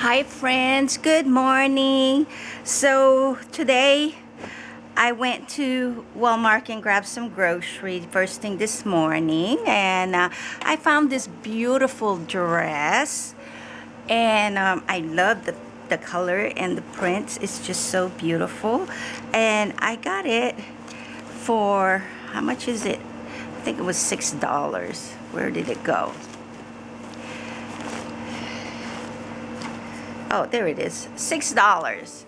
Hi friends, good morning. So today I went to Walmart and grabbed some groceries first thing this morning, and I found this beautiful dress, and I love the color and the prints. It's just so beautiful, and I got it for, how much is it? I think it was $6. Where did it go? Oh, there it is, $6.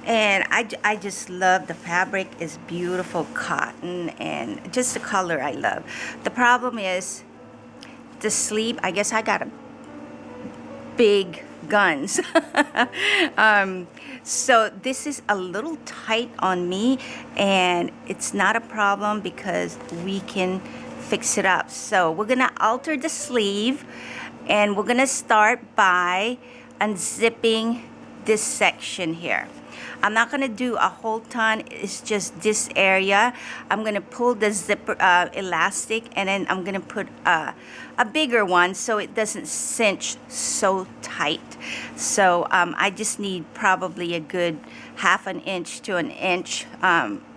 And I just love the fabric. It's beautiful cotton, and just the color I love. The problem is the sleeve. I guess I got a big guns. So this is a little tight on me, and it's not a problem because we can fix it up. So we're gonna alter the sleeve, and we're gonna start by unzipping this section here. I'm not gonna do a whole ton, it's just this area. I'm gonna pull the zipper elastic, and then I'm gonna put a bigger one so it doesn't cinch so tight. So I just need probably a good half an inch to an inch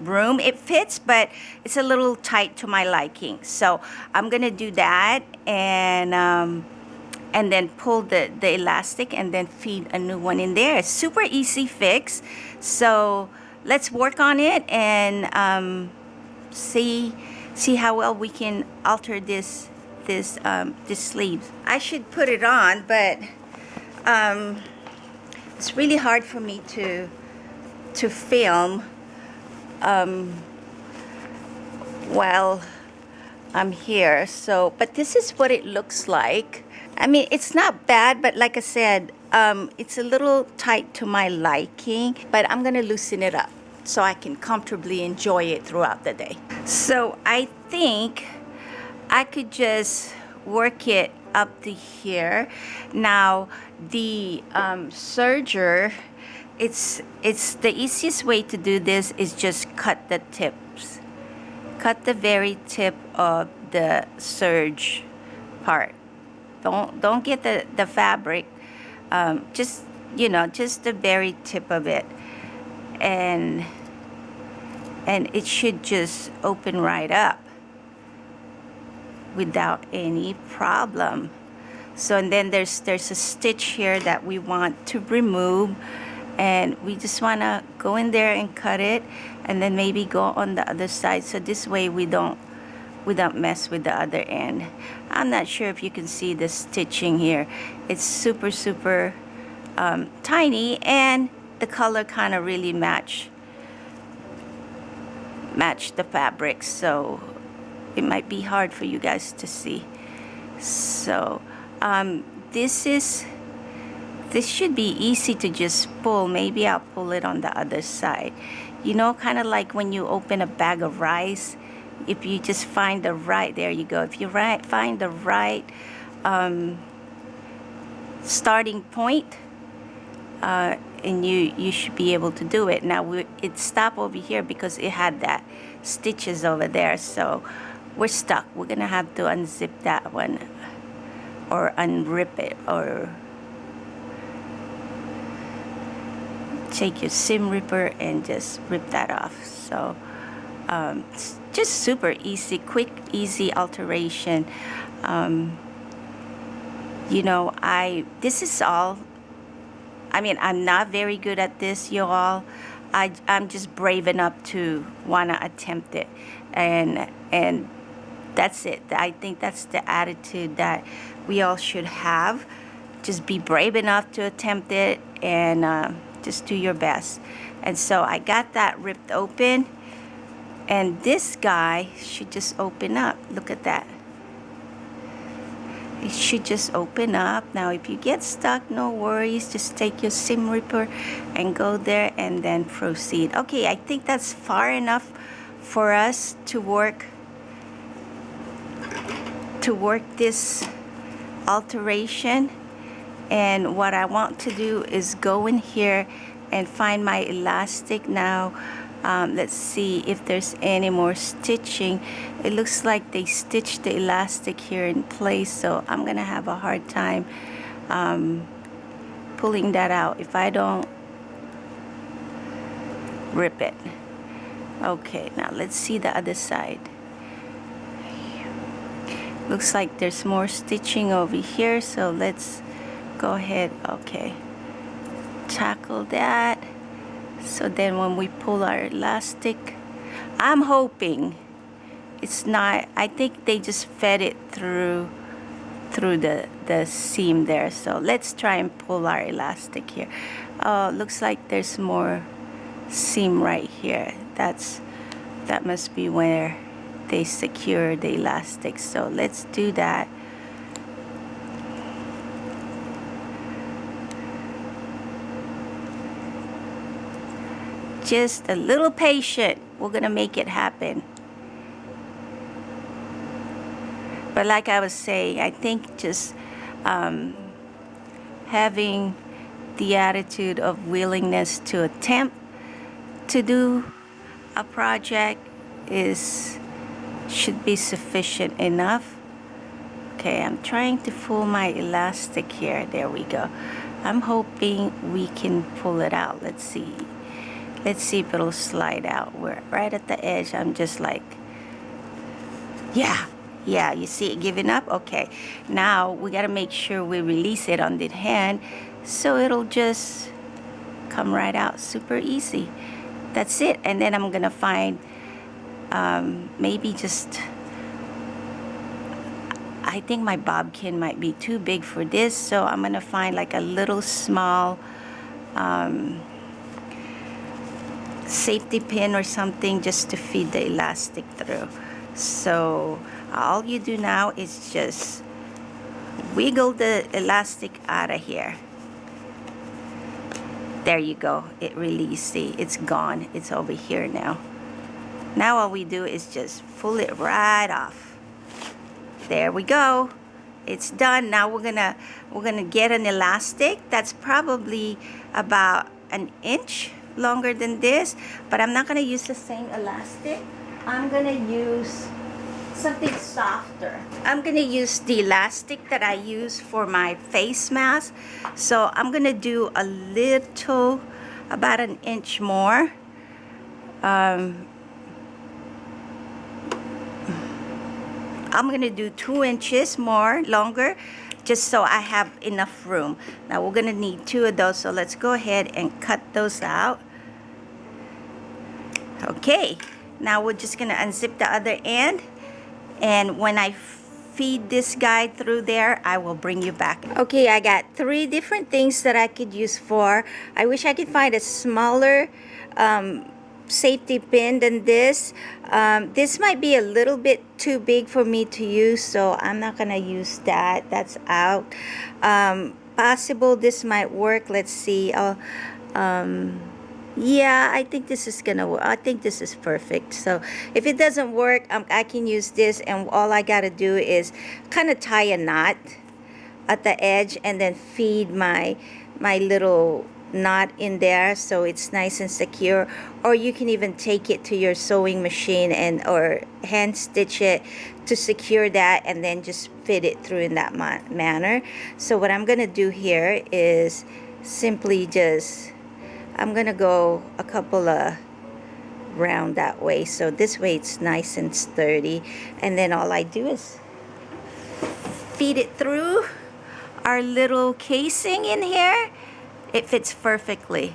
room. It fits, but it's a little tight to my liking. So I'm gonna do that, and then pull the elastic and then feed a new one in there. Super easy fix. So let's work on it and see how well we can alter this sleeve. I should put it on, but it's really hard for me to film while I'm here. So, but this is what it looks like. I mean, it's not bad, but like I said, it's a little tight to my liking, but I'm gonna loosen it up so I can comfortably enjoy it throughout the day. So I think I could just work it up to here. Now, the serger, it's the easiest way to do this is just cut the tips. Cut the very tip of the serge part. Don't get the fabric, just just the very tip of it, and it should just open right up without any problem. So, and then there's a stitch here that we want to remove, and we just want to go in there and cut it, and then maybe go on the other side, so this way we don't mess with the other end. I'm not sure if you can see the stitching here. It's super tiny, and the color kind of really match the fabric, so it might be hard for you guys to see. So this should be easy to just pull. Maybe I'll pull it on the other side, kind of like when you open a bag of rice. If you just find the right, there you go. If you find the right starting point, and you should be able to do it. Now it stopped over here because it had that stitches over there, so we're stuck. We're gonna have to unzip that one, or unrip it, or take your seam ripper and just rip that off. So it's just super easy, quick, easy alteration. This is all, I mean, I'm not very good at this, y'all. I'm just brave enough to want to attempt it, and that's it. I think that's the attitude that we all should have. Just be brave enough to attempt it, and just do your best. And so I got that ripped open, and this guy should just open up. Look at that. It should just open up. Now if you get stuck, no worries, just take your seam ripper and go there and then proceed. Okay, I think that's far enough for us to work this alteration. And what I want to do is go in here and find my elastic now. Let's see if there's any more stitching. It looks like they stitched the elastic here in place, so I'm gonna have a hard time pulling that out if I don't rip it. Okay, now let's see the other side. Looks like there's more stitching over here, so let's go ahead. Okay, tackle that. So then when we pull our elastic, I'm hoping it's not, I think they just fed it through the seam there. So let's try and pull our elastic here. Oh, looks like there's more seam right here. That must be where they secure the elastic. So let's do that. Just a little patient. We're gonna make it happen. But like I was saying, I think just having the attitude of willingness to attempt to do a project should be sufficient enough. Okay, I'm trying to pull my elastic here. There we go. I'm hoping we can pull it out. Let's see. Let's see if it'll slide out. We're right at the edge. I'm just like, yeah, you see it giving up? Okay, now we gotta make sure we release it on the hand so it'll just come right out super easy. That's it. And then I'm gonna find maybe just, I think my bobkin might be too big for this, so I'm gonna find like a little small safety pin or something just to feed the elastic through. So all you do now is just wiggle the elastic out of here. There you go. It released. See, it's gone. It's over here now. Now all we do is just pull it right off. There we go. It's done. Now we're gonna get an elastic that's probably about an inch longer than this, but I'm not gonna use the same elastic. I'm gonna use something softer. I'm gonna use the elastic that I use for my face mask. So I'm gonna do a little, about an inch more. I'm gonna do 2 inches more longer, just so I have enough room. Now we're gonna need 2 of those, so let's go ahead and cut those out. Okay, now we're just gonna unzip the other end, and when I feed this guy through there, I will bring you back. Okay, I got 3 different things that I could use for. I wish I could find a smaller safety pin than this. This might be a little bit too big for me to use, so I'm not gonna use that. That's out. Possible this might work. Let's see. Yeah, I think this is gonna work. I think this is perfect. So if it doesn't work, I can use this, and all I gotta do is kind of tie a knot at the edge and then feed my little knot in there so it's nice and secure. Or you can even take it to your sewing machine or hand stitch it to secure that, and then just fit it through in that manner. So what I'm gonna do here is simply just, I'm gonna go a couple of round that way, so this way it's nice and sturdy, and then all I do is feed it through our little casing in here. It fits perfectly,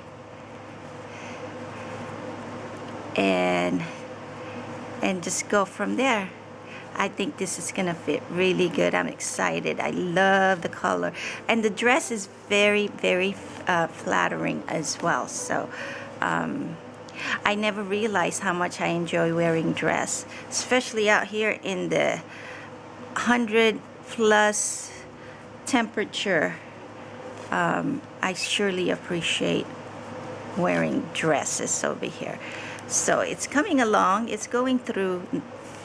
and just go from there. I think this is gonna fit really good. I'm excited. I love the color, and the dress is very, very flattering as well. So I never realized how much I enjoy wearing dress, especially out here in the 100+ temperature. I surely appreciate wearing dresses over here. So it's coming along. It's going through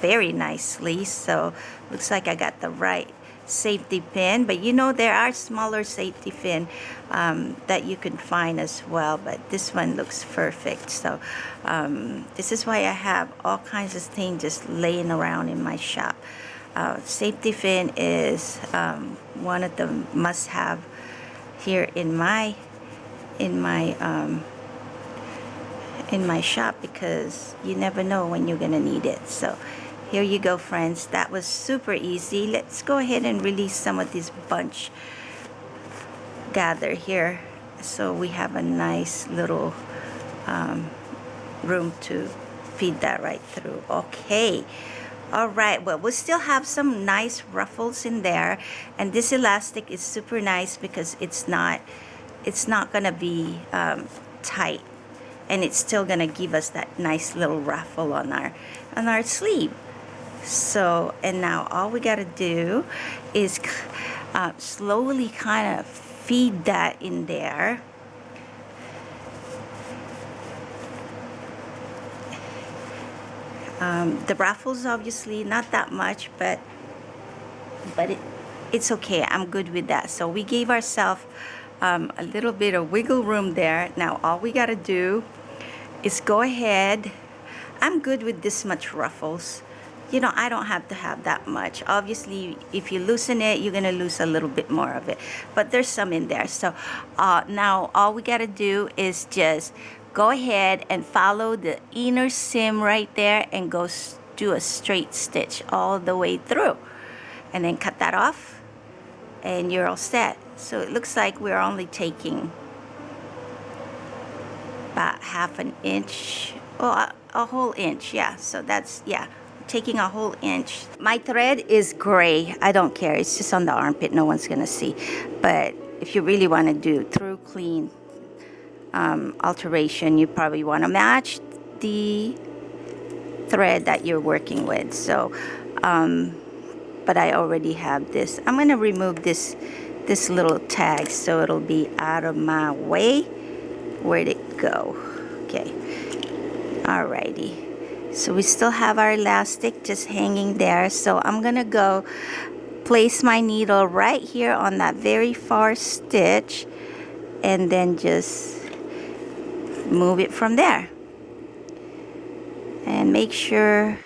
very nicely. So looks like I got the right safety pin, but you know, there are smaller safety pin that you can find as well, but this one looks perfect. So this is why I have all kinds of things just laying around in my shop. Safety pin is one of the must-have here in my shop, because you never know when you're gonna need it. So here you go, friends. That was super easy. Let's go ahead and release some of this bunch gather here, so we have a nice little room to feed that right through. Okay, all right, well, we still have some nice ruffles in there, and this elastic is super nice because it's not gonna be tight, and it's still gonna give us that nice little ruffle on our sleeve. So, and now all we gotta do is slowly kind of feed that in there. The ruffles, obviously not that much, but it's okay. I'm good with that. So we gave ourselves a little bit of wiggle room there. Now all we gotta do is go ahead. I'm good with this much ruffles. You know, I don't have to have that much. Obviously, if you loosen it, you're gonna lose a little bit more of it, but there's some in there. So now all we gotta do is just go ahead and follow the inner seam right there and go do a straight stitch all the way through, and then cut that off, and you're all set. So it looks like we're only taking about half an inch, or a whole inch. Yeah, so that's, yeah, taking a whole inch. My thread is gray. I don't care. It's just on the armpit. No one's gonna see. But if you really want to do through clean alteration, you probably want to match the thread that you're working with. So but I already have this. I'm gonna remove this little tag so it'll be out of my way. Where'd it go? Okay, alrighty. So we still have our elastic just hanging there. So I'm gonna go place my needle right here on that very far stitch, and then just move it from there, and make sure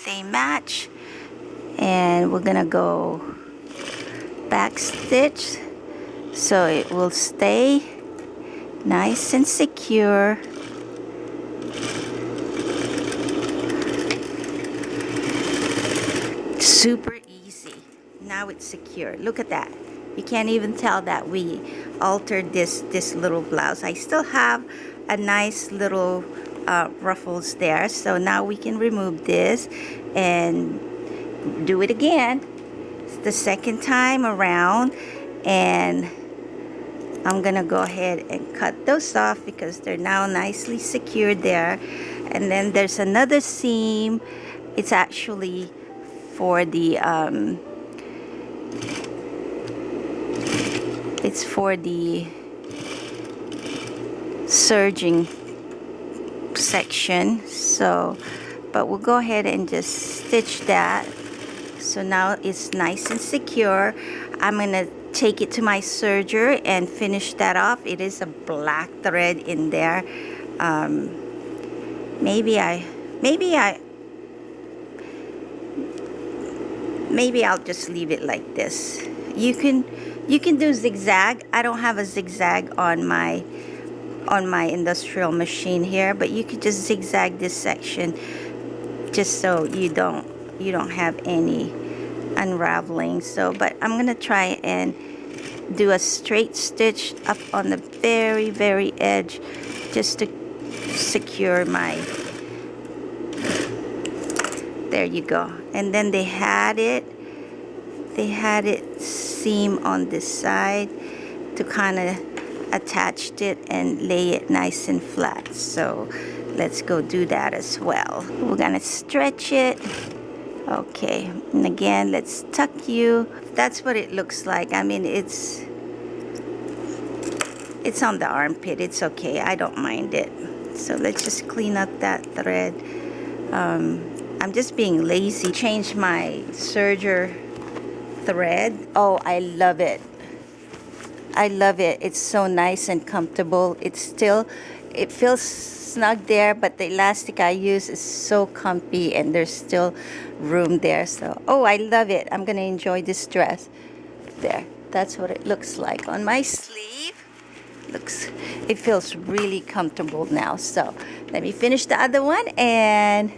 they match. And we're gonna go back stitch so it will stay nice and secure. Super easy. Now it's secure. Look at that. You can't even tell that we altered this little blouse. I still have a nice little ruffles there. So now we can remove this and do it again. It's the second time around, and I'm gonna go ahead and cut those off because they're now nicely secured there. And then there's another seam. It's actually for the it's for the serging section. So, but we'll go ahead and just stitch that. So now it's nice and secure. I'm gonna take it to my serger and finish that off. It is a black thread in there. Maybe I'll just leave it like this. You can do zigzag. I don't have a zigzag on my industrial machine here, but you could just zigzag this section just so you don't have any unraveling. So, but I'm gonna try and do a straight stitch up on the very edge just to secure my, there you go. And then they had it seam on this side to kind of attach it and lay it nice and flat. So let's go do that as well. We're gonna stretch it. Okay, and again, let's tuck you. That's what it looks like. I mean, it's on the armpit. It's okay. I don't mind it. So let's just clean up that thread. I'm just being lazy. Change my serger thread. Oh, I love it. I love it. It's so nice and comfortable. It feels snug there, but the elastic I use is so comfy, and there's still room there. So, oh, I love it. I'm gonna enjoy this dress. There. That's what it looks like on my sleeve. It feels really comfortable now. So let me finish the other one, and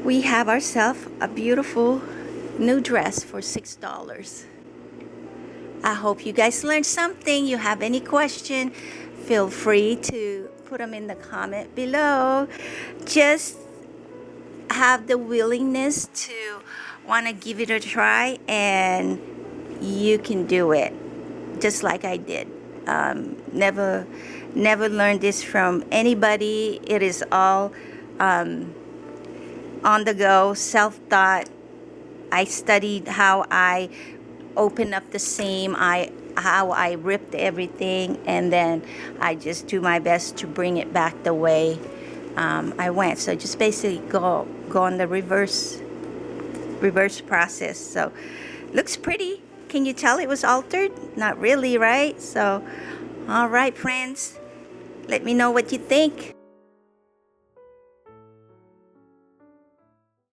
we have ourselves a beautiful new dress for $6. I hope you guys learned something. You have any question, feel free to put them in the comment below. Just have the willingness to want to give it a try, and you can do it just like I did. Never learned this from anybody. It is all on the go, self-taught. I studied how I opened up the seam, how I ripped everything, and then I just do my best to bring it back the way I went. So just basically go on the reverse process. So looks pretty. Can you tell it was altered? Not really, right? So all right, friends, let me know what you think.